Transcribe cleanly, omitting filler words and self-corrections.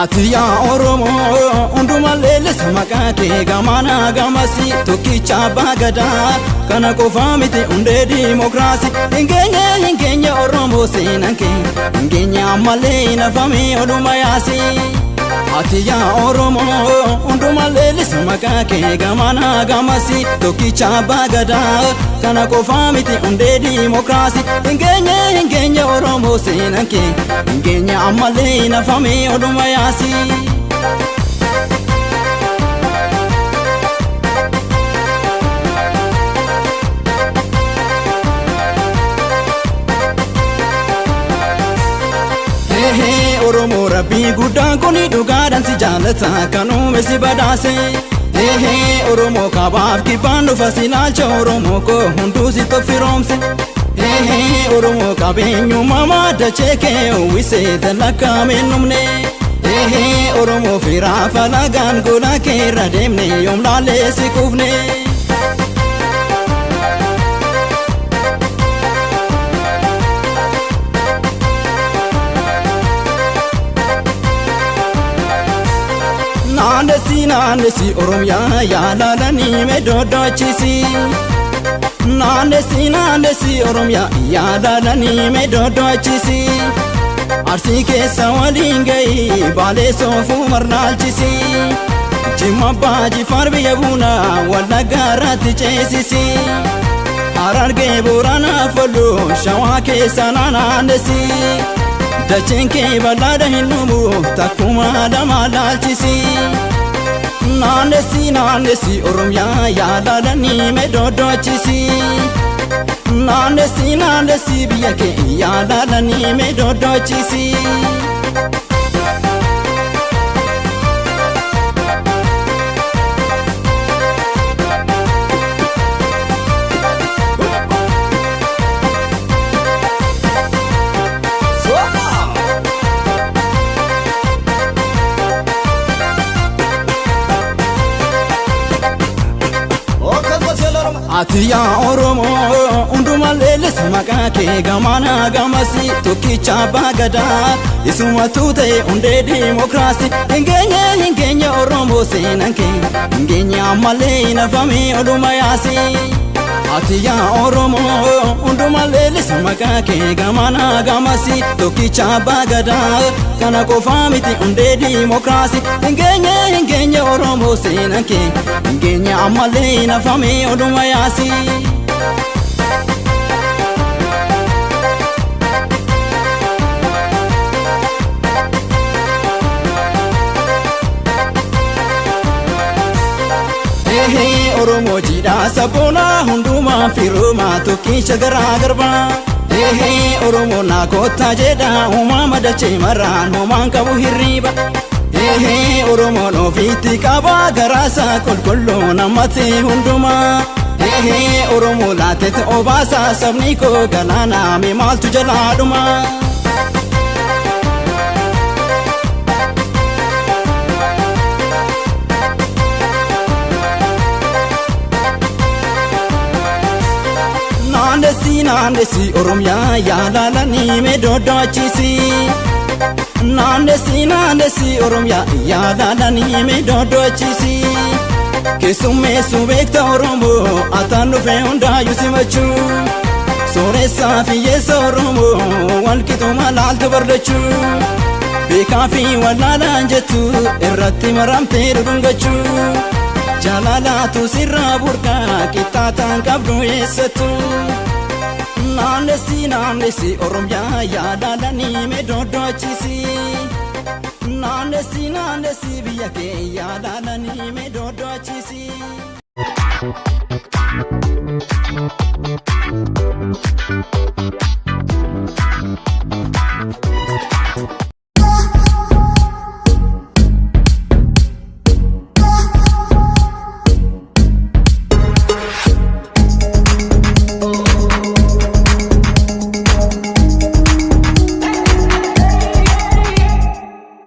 Atiya Oromo unduma lele samakake gamana gamasi tokicha bagada kana kofamite unde demokrasi ingenya Oromo senanke ingenya male na fami oduma yasi Atiya Oromo unduma lele samakake gamana gamasi tokicha bagada kana kofamite unde demokrasi ingenya Oromo senanke ingenya amale na fami oduma yasi Oromo rabbi guddan kuni dhugaadhaan si jaalata kanuume si badhaase Oromo kabaaf kibbaan dhufa si ilaalcha Oromo koo hunduu si toffiroomse Oromo qabeenyummaa maddachee kee uwwisee talakkaameen numne Oromo firaa falagaan gola kee irra deemne yoom laallee si quufne Naandesi Oromiyaa yaalalanii meedodoochisi Naandesi Oromiyaa yaalalanii meedodoochisi Arsii keessa waliin ga'ii Baalee soofuu marnaalchisi Jimma Baaji Faarbiya Buunaa Wallaggaa irratti ceesisi Harargee Booranaa Folloo Shawaa keessa naannesi Dacheen kee bal'aadha hin dhumu takkuma lama laalchisi Naandesi Oromiyaa yaalalanii meedodoochisi Naandesi biyya kee yaalalanii meedodoochisi Atiya Oromo unduma lele samakake gamana gamasi tokicha bagada isuma tute unde demokrasi ingenya Oromo senanke ingenya male na fami oduma yasi Atiya Oromo unduma lele samakake gamana gamasi tokicha bagada kana kofamiti unde demokrasi ingenya Oromo senanke ingenya male na fami oduma yasi Oromo jidha sabona hunduma firuma tokkicha garaa garba Oromo na kotta jedha uumama dachee marraan homaan qabu hirriba Oromo ofiitti qaba garaasa qulqulluu namatti hunduma Oromo laatetti obaasa sabni koo galaana mee maaltu jalaa dhuma Naandesi Oromiyaa yaalalanii meedodoochisi Naandesi Oromiyaa yaalalanii meedodoochisi Keessummeessuu beekta Oromoo ataan dhufee hundaayyuu simachuu Sooressaa fi hiyyeessa Oromoo walqixuma laaltu bardachuu Beekaa fi wallaalaan jettu irratti maramtee dhudhungachuu Jaalalaatu sirraa burqaa qixxaataan qabdu eessattu Naandesi Oromiyaa yaalalanii meedodoochisi Naandesi biyya kee yaalalanii meedodoochisi